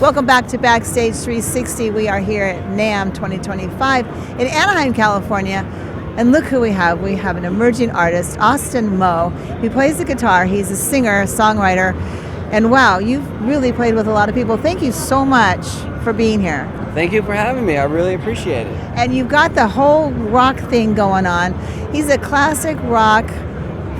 Welcome back to Backstage 360. We are here at NAMM 2025 in Anaheim, California. And look who we have. We have an emerging artist, Austin Moe. He plays the guitar. He's a singer, songwriter. And wow, you've really played with a lot of people. Thank you so much for being here. Thank you for having me. I really appreciate it. And you've got the whole rock thing going on. He's a classic rock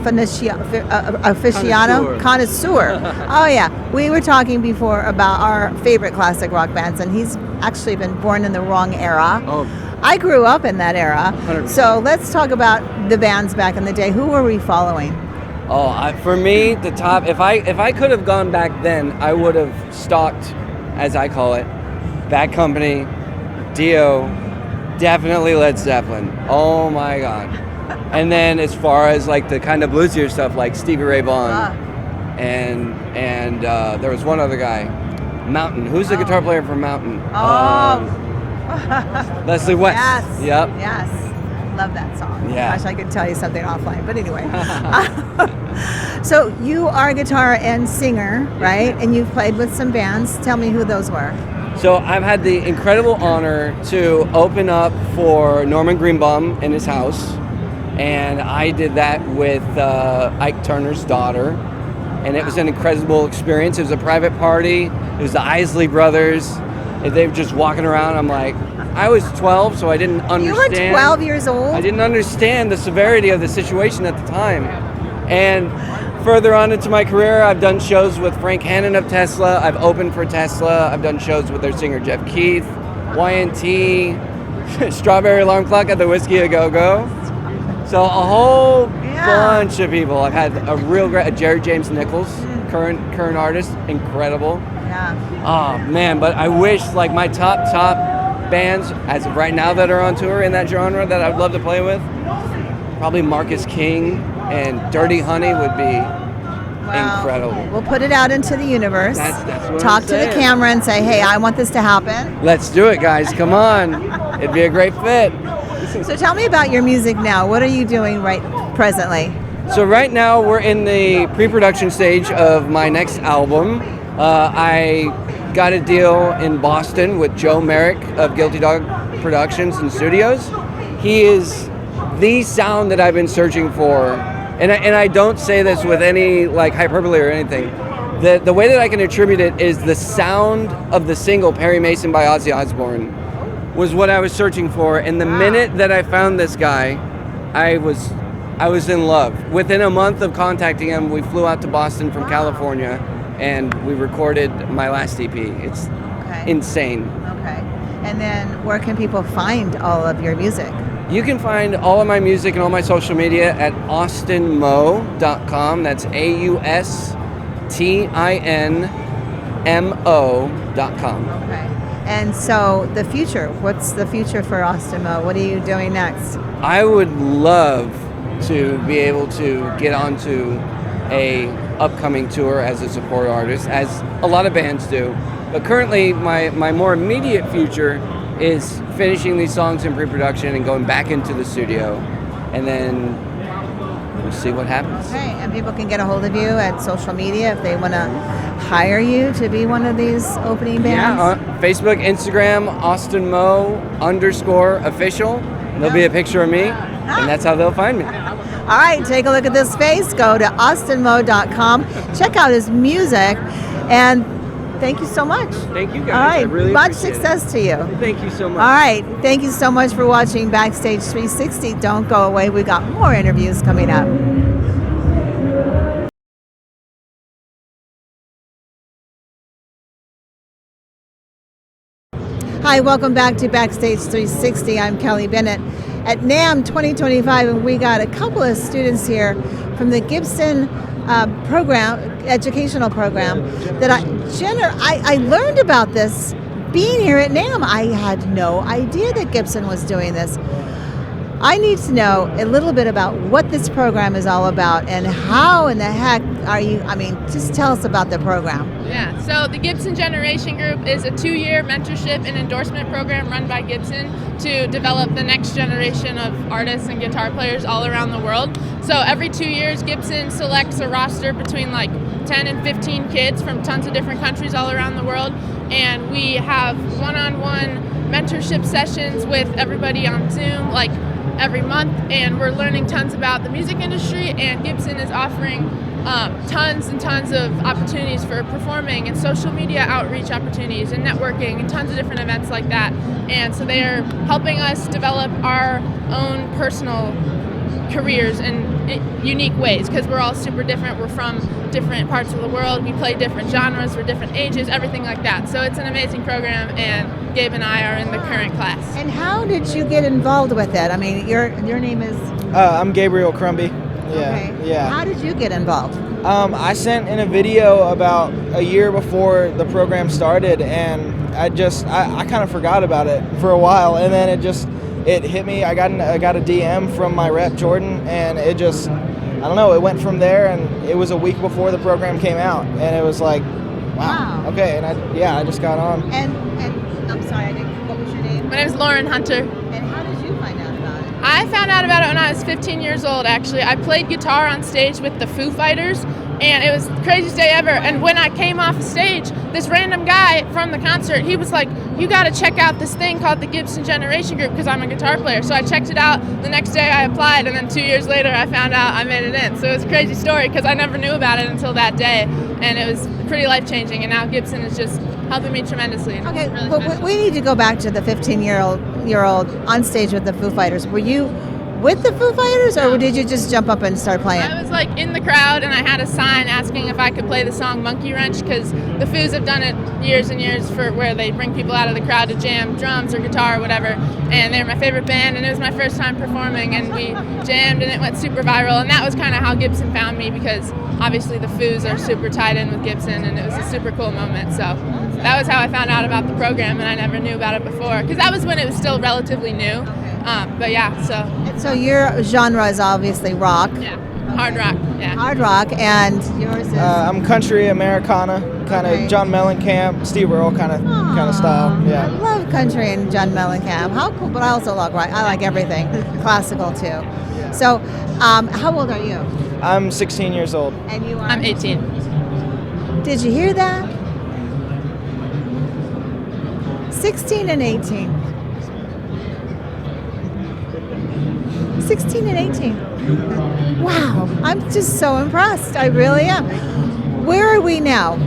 aficionado, connoisseur. Oh yeah, we were talking before about our favorite classic rock bands, and he's actually been born in the wrong era. Oh, I grew up in that era. 100%. So let's talk about the bands back in the day. Who were we following? For me, the top. If I could have gone back then, I would have stalked, as I call it, Bad Company, Dio, definitely Led Zeppelin. Oh my God. And then as far as like the kind of bluesier stuff, like Stevie Ray Vaughan, and there was one other guy, Mountain. Who's the guitar player for Mountain? Leslie West. Yes. Yep. Yes. Love that song. Yeah. Gosh, I could tell you something offline, but anyway. So you are a guitar and singer, right? And you've played with some bands. Tell me who those were. So I've had the incredible honor to open up for Norman Greenbaum in his house. And I did that with Ike Turner's daughter. And it was an incredible experience. It was a private party. It was the Isley Brothers. And they were just walking around. I'm like, I was 12, so I didn't understand. You were 12 years old? I didn't understand the severity of the situation at the time. And further on into my career, I've done shows with Frank Hannon of Tesla. I've opened for Tesla. I've done shows with their singer Jeff Keith, YNT, Strawberry Alarm Clock at the Whiskey A Go Go. So a whole bunch of people. I've had a real great Jerry James Nichols, current artist, incredible. Yeah. Oh man, but I wish like my top bands as of right now that are on tour in that genre that I'd love to play with, probably Marcus King and Dirty Honey would be incredible. We'll put it out into the universe. That's what Talk I'm to the saying. camera and say, hey, I want this to happen. Let's do it, guys. Come on. It'd be a great fit. So tell me about your music now. What are you doing right presently? So right now we're in the pre-production stage of my next album. I got a deal in Boston with Joe Merrick of Guilty Dog Productions and Studios. He is the sound that I've been searching for, and I don't say this with any like hyperbole or anything. The way that I can attribute it is the sound of the single Perry Mason by Ozzy Osbourne was what I was searching for, and the minute that I found this guy, I was in love. Within a month of contacting him, we flew out to Boston from California, and we recorded my last EP. It's insane. Okay. And then where can people find all of your music? You can find all of my music and all my social media at austinmo.com. That's AUSTINMO.com. Okay. And so the future, what's the future for Austin Moe? What are you doing next? I would love to be able to get onto a upcoming tour as a support artist, as a lot of bands do. But currently, my more immediate future is finishing these songs in pre-production and going back into the studio, and then we'll see what happens. Okay, and people can get a hold of you at social media if they want to hire you to be one of these opening bands? Yeah, Facebook, Instagram, AustinMo_official. There'll be a picture of me, and that's how they'll find me. All right, take a look at this face. Go to austinmo.com. Check out his music, and thank you so much. Thank you guys. All right, I really much appreciate success it. to you. Thank you so much. All right, thank you so much for watching Backstage 360. Don't go away. We got more interviews coming up. Hi, welcome back to Backstage 360. I'm Kelly Bennett at NAMM 2025, and we got a couple of students here from the Gibson educational program that I learned about this being here at NAMM. I had no idea that Gibson was doing this. I need to know a little bit about what this program is all about and how in the heck are you, just tell us about the program. Yeah, so the Gibson Generation Group is a 2-year mentorship and endorsement program run by Gibson to develop the next generation of artists and guitar players all around the world. So every 2 years, Gibson selects a roster between like 10 and 15 kids from tons of different countries all around the world, and we have one-on-one mentorship sessions with everybody on Zoom like every month, and we're learning tons about the music industry, and Gibson is offering tons and tons of opportunities for performing and social media outreach opportunities and networking and tons of different events like that. And so they are helping us develop our own personal careers in unique ways, because we're all super different. We're from different parts of the world. We play different genres. We're different ages, everything like that. So it's an amazing program, and Gabe and I are in the current class. And how did you get involved with it? I mean, your name is? I'm Gabriel Crumby. Okay. Yeah. How did you get involved? I sent in a video about a year before the program started, and I kind of forgot about it for a while, and then it hit me. I got a DM from my rep Jordan, and it just, I don't know, it went from there, and it was a week before the program came out, and it was like, wow. Okay, and I just got on. And I'm sorry, what was your name? My name is Lauren Hunter. And how did you find out about it? I found out about it when I was 15 years old, actually. I played guitar on stage with the Foo Fighters, and it was the craziest day ever. And when I came off stage, this random guy from the concert, he was like, you got to check out this thing called the Gibson Generation Group, because I'm a guitar player. So I checked it out. The next day I applied, and then 2 years later I found out I made it in. So it was a crazy story, because I never knew about it until that day, and it was pretty life-changing. And now Gibson is just helping me tremendously. Okay, Really but special. we need to go back to the 15-year-old on stage with the Foo Fighters. Were you with the Foo Fighters, or did you just jump up and start playing? I was like in the crowd, and I had a sign asking if I could play the song Monkey Wrench, because the Foos have done it years and years for where they bring people out of the crowd to jam drums or guitar or whatever, and they're my favorite band, and it was my first time performing, and we jammed, and it went super viral, and that was kind of how Gibson found me, because obviously the Foos are super tied in with Gibson, and it was a super cool moment. So that was how I found out about the program, and I never knew about it before, because that was when it was still relatively new. But yeah, So your genre is obviously rock. yeah, hard rock, yeah. Hard rock, and yours is? I'm country Americana, kind of Okay. John Mellencamp, Steve Earle kind of style. I Yeah. love country and John Mellencamp. How cool! But I also like rock. I like everything, classical too. So, how old are you? I'm 16 years old. And you are? I'm 18. Did you hear that? 16 and 18. 16 and 18. Wow, I'm just so impressed. I really am. Where are we now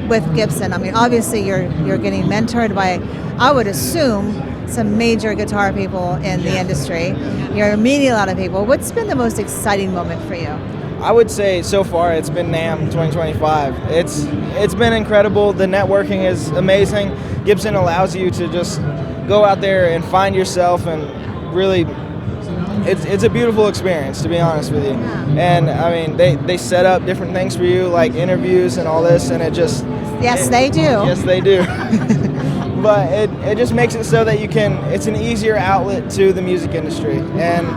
with Gibson? I mean, obviously you're getting mentored by, I would assume, some major guitar people in the industry. You're meeting a lot of people. What's been the most exciting moment for you? I would say so far it's been NAMM 2025. It's been incredible. The networking is amazing. Gibson allows you to just go out there and find yourself, and really it's a beautiful experience, to be honest with you. And I mean, they set up different things for you, like interviews and all this, and They do. Yes, they do. But it just makes it so that it's an easier outlet to the music industry, and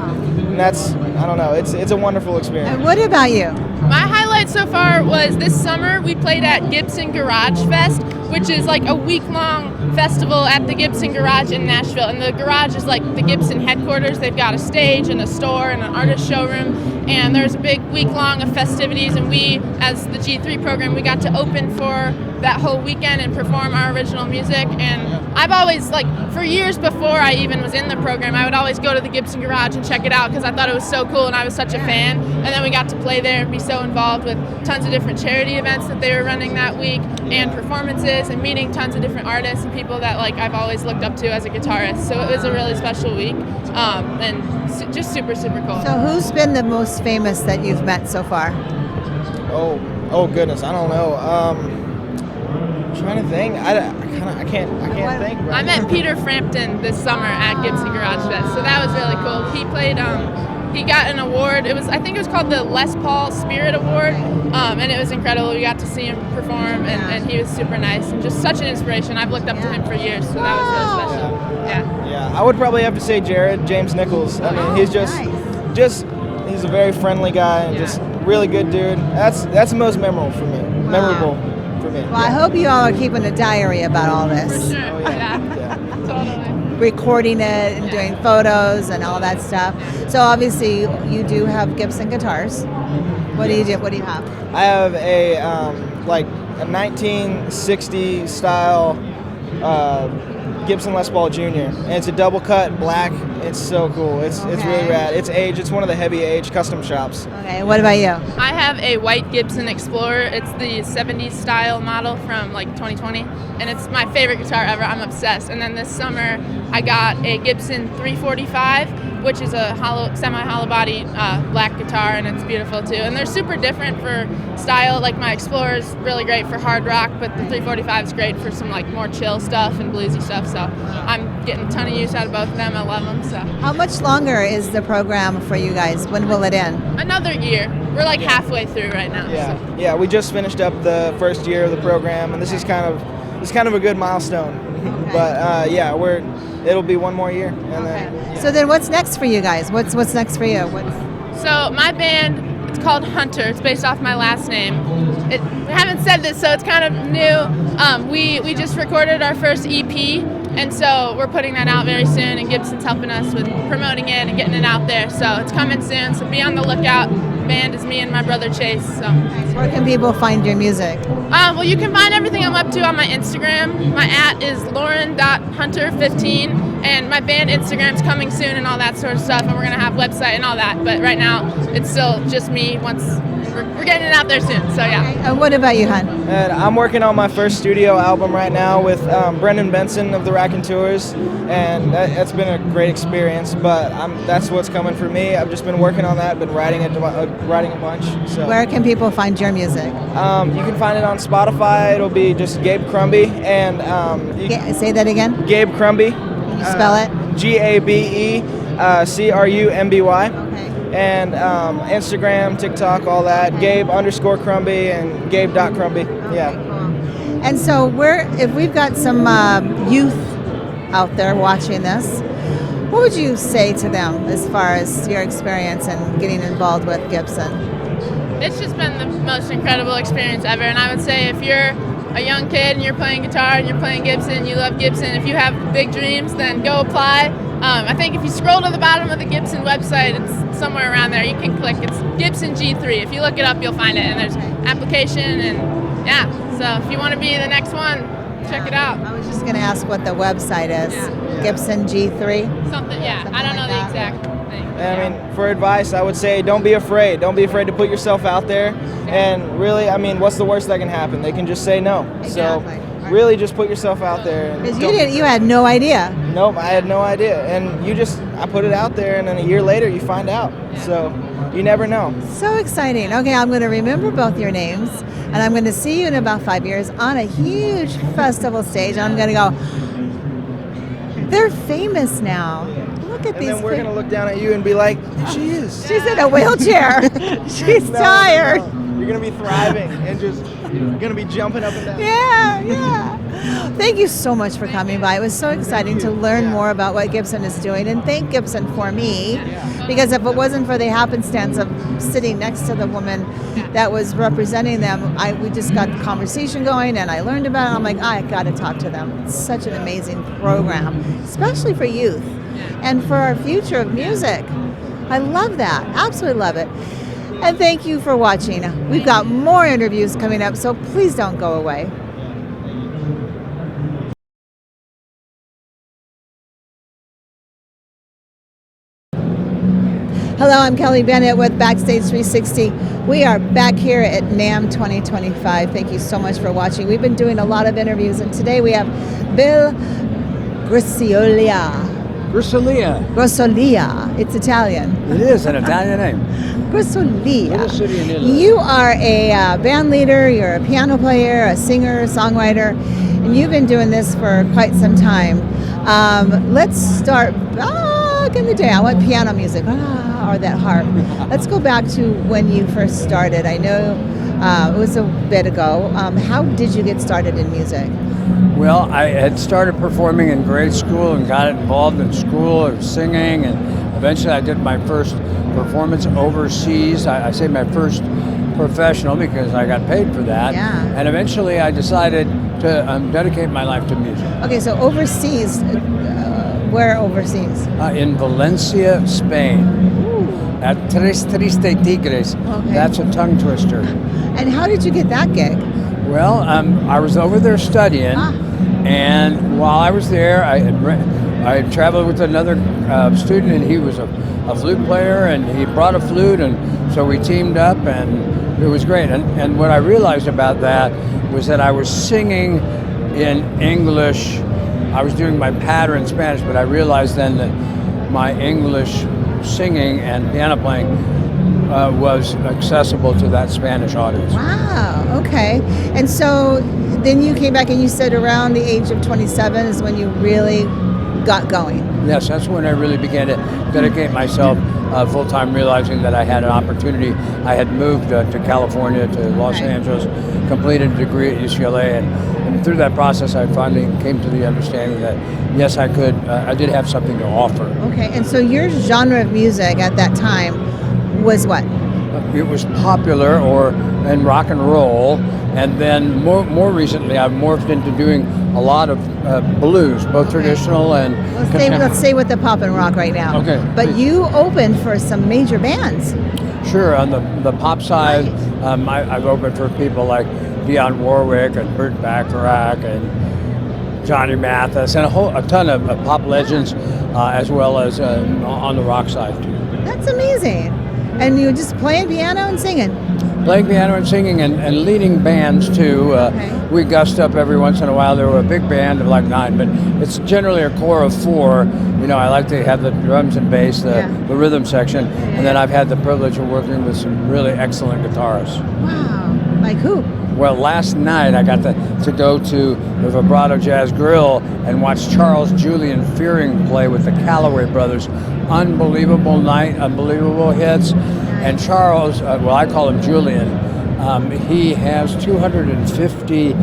that's, I don't know, it's a wonderful experience. And what about you? My highlight so far was this summer we played at Gibson Garage Fest, which is like a week-long festival at the Gibson Garage in Nashville. And the garage is like the Gibson headquarters. They've got a stage and a store and an artist showroom. And there's a big week-long of festivities. And we, as the G3 program, we got to open for that whole weekend and perform our original music. And I've always, like, for years before I even was in the program, I would always go to the Gibson Garage and check it out because I thought it was so cool and I was such a fan. And then we got to play there and be so involved with tons of different charity events that they were running that week, and performances, and meeting tons of different artists and people that, like, I've always looked up to as a guitarist. So it was a really special week, and just super, super cool. So who's been the most famous that you've met so far? Oh goodness, I don't know. I'm trying to think. I can't think. Right I met Peter Frampton this summer at Gibson Garage Fest, so that was really cool. He played, he got an award. I think it was called the Les Paul Spirit Award, and it was incredible. We got to see him perform, and he was super nice and just such an inspiration. I've looked up to him for years, so that was really special. Yeah, I would probably have to say James Nichols. I mean, he's he's a very friendly guy and just really good dude. That's the most memorable for me. Well, I hope you all are keeping a diary about all this. For sure, yeah. Totally. Recording it and doing photos and all that stuff. So obviously you do have Gibson guitars. What do you do? What do you have? I have a like a 1960 style Gibson Les Paul Jr. and it's a double cut black. It's so cool. It's really rad. It's aged. It's one of the heavy aged custom shops. Okay. What about you? I have a white Gibson Explorer. It's the 70s style model from like 2020, and it's my favorite guitar ever. I'm obsessed. And then this summer, I got a Gibson 345, which is a semi-hollow body black guitar, and it's beautiful too. And they're super different for style. Like my Explorer is really great for hard rock, but the 345 is great for some like more chill stuff and bluesy stuff. So I'm getting a ton of use out of both of them. I love them. So How much longer is the program for you guys? When will it end? another year. We're like halfway through right now. Yeah, So. yeah. We just finished up the first year of the program, and this is kind of a good milestone. But yeah, it'll be one more year, and then. So then, what's next for you guys? What's next for you? So my band, it's called Hunter. It's based off my last name. We haven't said this, so it's kind of new. We just recorded our first EP, and so we're putting that out very soon. And Gibson's helping us with promoting it and getting it out there. So it's coming soon. So be on the lookout. Band is me and my brother Chase. So Where can people find your music? well, you can find everything I'm up to on my Instagram. My @ is lauren.hunter15. And my band Instagram's coming soon and all that sort of stuff, and we're gonna have a website and all that. But right now, it's still just me. We're getting it out there soon. So yeah. And what about you, hon? And I'm working on my first studio album right now with Brendan Benson of the Raconteurs, and that's been a great experience. But that's what's coming for me. I've just been working on that, been writing a bunch. So Where can people find your music? you can find it on Spotify. It'll be just Gabe Crumby, and Say that again. Gabe Crumby. Can you spell it? GABE CRUMBY. Okay. And Instagram, TikTok, all that. Gabe_Crumby and Gabe.Crumby. Yeah. Cool. And so if we've got some youth out there watching this, what would you say to them as far as your experience and getting involved with Gibson? It's just been the most incredible experience ever, and I would say if you're a young kid and you're playing guitar and you're playing Gibson, you love Gibson, if you have big dreams, then go apply. I think if you scroll to the bottom of the Gibson website, it's somewhere around there. You can click. It's Gibson G3. If you look it up, you'll find it, and there's application, and yeah. So if you want to be the next one, check it out. I was just going to ask what the website is. Yeah. Gibson G3? Something, yeah. Something I don't know like the that. exact thing. I mean, for advice, I would say don't be afraid. Don't be afraid to put yourself out there. And really, I mean, what's the worst that can happen? They can just say no. Exactly. So really just put yourself out there. And Because don't- you had no idea. Nope, I had no idea. And I put it out there, and then a year later you find out. So you never know. So exciting. Okay, I'm going to remember both your names, and I'm going to see you in about 5 years on a huge festival stage, and I'm going to go, they're famous now. Look at And these then we're people. going to look down at you and be like, she is. She's in a wheelchair. She's No, tired. no. You're going to be thriving and just going to be jumping up and down. Yeah. Thank you so much for coming by. It was so exciting to learn more about what Gibson is doing, and thank Gibson for me, because if it wasn't for the happenstance of sitting next to the woman that was representing them, we just got the conversation going, and I learned about it. I'm like, I got to talk to them. It's such an amazing program, especially for youth and for our future of music. I love that. Absolutely love it. And thank you for watching. We've got more interviews coming up, so please don't go away. Hello, I'm Kelly Bennett with Backstage 360. We are back here at NAMM 2025. Thank you so much for watching. We've been doing a lot of interviews, and today we have Bill Grisolia. Grisolia. It's Italian. It is an Italian name. Grisolia. Little city in Italy. You are a band leader, you're a piano player, a singer, a songwriter, and you've been doing this for quite some time. Let's start back in the day. I want piano music, or that harp. Let's go back to when you first started. I know it was a bit ago. How did you get started in music? Well, I had started performing in grade school and got involved in school and singing, and eventually I did my first performance overseas. I say my first professional because I got paid for that. Yeah. And eventually I decided to dedicate my life to music. Okay, so overseas, where overseas? In Valencia, Spain. at Tres Triste Tigres. Okay. That's a tongue twister. And how did you get that gig? Well, I was over there studying, and while I was there, I had traveled with another student, and he was a flute player, and he brought a flute, and so we teamed up, and it was great. And what I realized about that was that I was singing in English. I was doing my patter in Spanish, but I realized then that my English singing and piano playing was accessible to that Spanish audience. Wow, okay. And so then you came back and you said around the age of 27 is when you really got going. Yes, that's when I really began to dedicate myself full-time, realizing that I had an opportunity. I had moved to California, to Los Angeles, completed a degree at UCLA, and through that process I finally came to the understanding that yes, I did have something to offer. Okay, and so your genre of music at that time was what? It was popular and rock and roll, and then more recently I've morphed into doing a lot of blues, both traditional and Let's stay with the pop and rock right now. Okay. But you opened for some major bands. Sure, on the pop side, I've opened for people like Dionne Warwick and Burt Bacharach and Johnny Mathis and a ton of pop legends, as well as on the rock side too. That's amazing. And you were just playing piano and singing? Playing piano and singing and leading bands too. We gust up every once in a while. There were a big band of like 9, but it's generally a core of 4. You know, I like to have the drums and bass, the rhythm section, and then I've had the privilege of working with some really excellent guitarists. Wow, like who? Well, last night I got to go to the Vibrato Jazz Grill and watch Charles Julian Fearing play with the Calloway Brothers. Unbelievable night, unbelievable hits. And Charles, well, I call him Julian, he has 250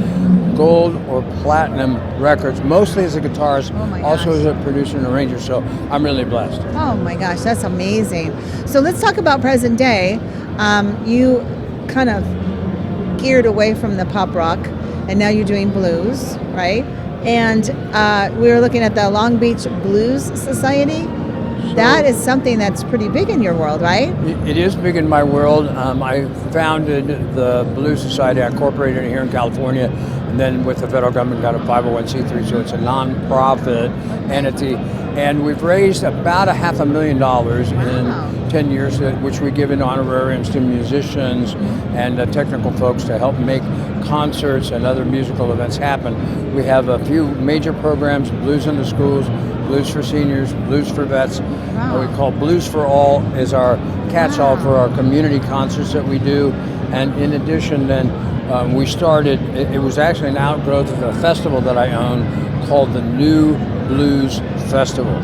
gold or platinum records, mostly as a guitarist, also as a producer and arranger, so I'm really blessed. Oh my gosh, that's amazing. So let's talk about present day. You kind of geared away from the pop rock, and now you're doing blues, right? And we were looking at the Long Beach Blues Society. That is something that's pretty big in your world, right? It is big in my world. I founded the Blues Society. I incorporated it here in California, and then with the federal government got a 501c3, so it's a non-profit entity. And we've raised about $500,000 in 10 years, which we give in honorariums to musicians and technical folks to help make concerts and other musical events happen. We have a few major programs: Blues in the Schools, Blues for Seniors, Blues for Vets. What we call Blues for All is our catch-all for our community concerts that we do. And in addition, then we started, it was actually an outgrowth of a festival that I own called the New Blues Festival.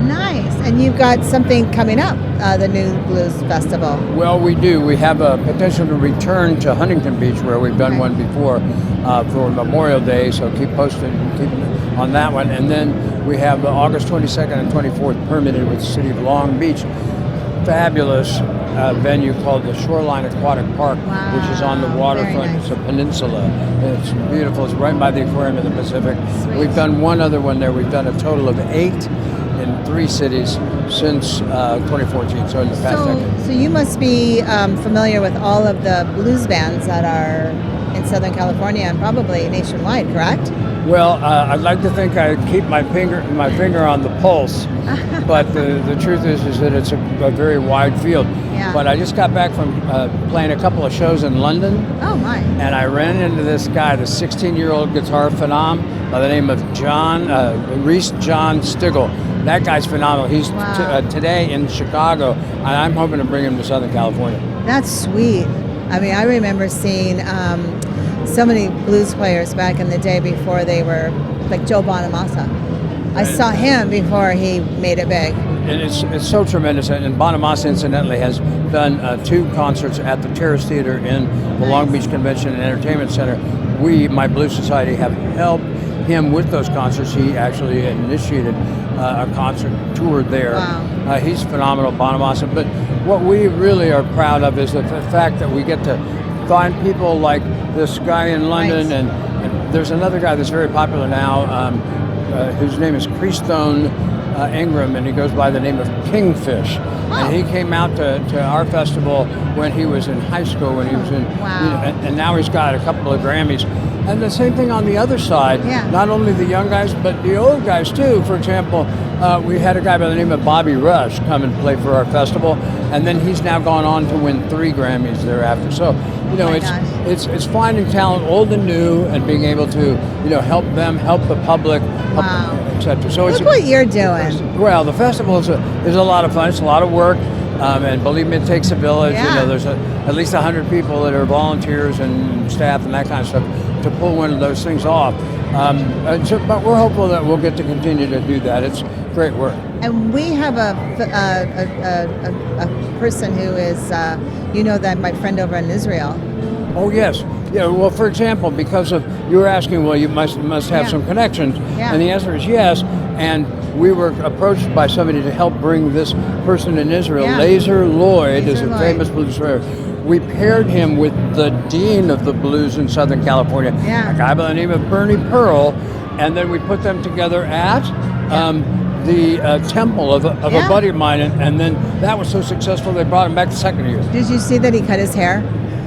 Nice. And you've got something coming up, the New Blues Festival. Well, we do. We have a potential to return to Huntington Beach, where we've done one before for Memorial Day, so keep posted, keep on that one. And then we have August 22nd and 24th permitted with the City of Long Beach. Fabulous venue called the Shoreline Aquatic Park, which is on the waterfront. Nice. It's a peninsula. It's beautiful. It's right by the Aquarium of the Pacific. Sweet. We've done one other one there. We've done a total of 8 in 3 cities since 2014, so in the past decade. So you must be familiar with all of the blues bands that are in Southern California and probably nationwide, correct? Well, I'd like to think I keep my finger on the pulse, but the truth is that it's a very wide field. Yeah. But I just got back from playing a couple of shows in London. Oh my! And I ran into this guy, the 16-year-old guitar phenom by the name of Reese John Stigall. That guy's phenomenal. He's today in Chicago, and I'm hoping to bring him to Southern California. That's sweet. I mean, I remember seeing so many blues players back in the day before they were like Joe Bonamassa. I saw him before he made it big. And it's so tremendous. And Bonamassa, incidentally, has done 2 concerts at the Terrace Theater in the Long Beach Convention and Entertainment Center. We, my Blues Society, have helped him with those concerts. He actually initiated a concert tour there. Wow. He's phenomenal, Bonamassa. But what we really are proud of is the fact that we get to find people like this guy in London, and there's another guy that's very popular now, whose name is Keystone Ingram, and he goes by the name of Kingfish. And he came out to our festival when he was in high school, when he was in, and now he's got a couple of Grammys. And the same thing on the other side, not only the young guys, but the old guys too. For example, we had a guy by the name of Bobby Rush come and play for our festival, and then he's now gone on to win 3 Grammys thereafter. So, you know, it's finding talent, old and new, and being able to, you know, help them, help the public, etc. So Look what you're doing. Well, the festival is a lot of fun. It's a lot of work. And believe me, it takes a village. You know, there's at least 100 people that are volunteers and staff and that kind of stuff to pull one of those things off. But we're hopeful that we'll get to continue to do that. It's great work. And we have a person who is, you know, that my friend over in Israel. Oh yes, yeah. Well, for example, because of you were asking, well, you must have some connections, and the answer is yes. And we were approached by somebody to help bring this person in Israel. Lazer Lloyd is a famous blues player. We paired him with the dean of the blues in Southern California, a guy by the name of Bernie Pearl, and then we put them together at the temple of a buddy of mine, and then that was so successful they brought him back the second year. Did you see that he cut his hair?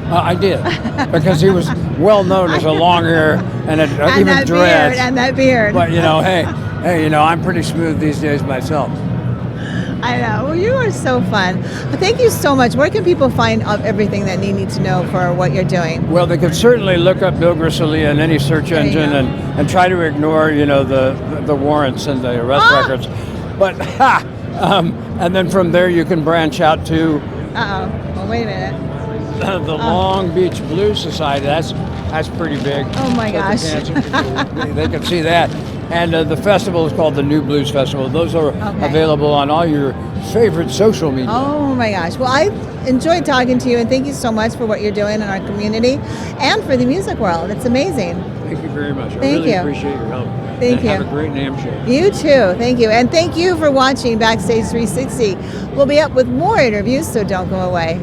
I did, because he was well known as a long hair and even dreads. And that beard. But you know, hey, you know, I'm pretty smooth these days myself. I know. Well, you are so fun. Thank you so much. Where can people find out everything that they need to know for what you're doing? Well, they could certainly look up Bill Grisolia in any search engine and try to ignore, you know, the warrants and the arrest records. But and then from there you can branch out to. Well, wait a minute. The Long Beach Blues Society. That's pretty big. Oh my gosh. They can see that. And the festival is called the New Blues Festival. Those are available on all your favorite social media. Oh my gosh. Well, I enjoyed talking to you, and thank you so much for what you're doing in our community and for the music world. It's amazing. Thank you very much. I Thank really you. appreciate your help. Thank you. Have a great NAMM show. You too. Thank you. And thank you for watching Backstage 360. We'll be up with more interviews, so don't go away.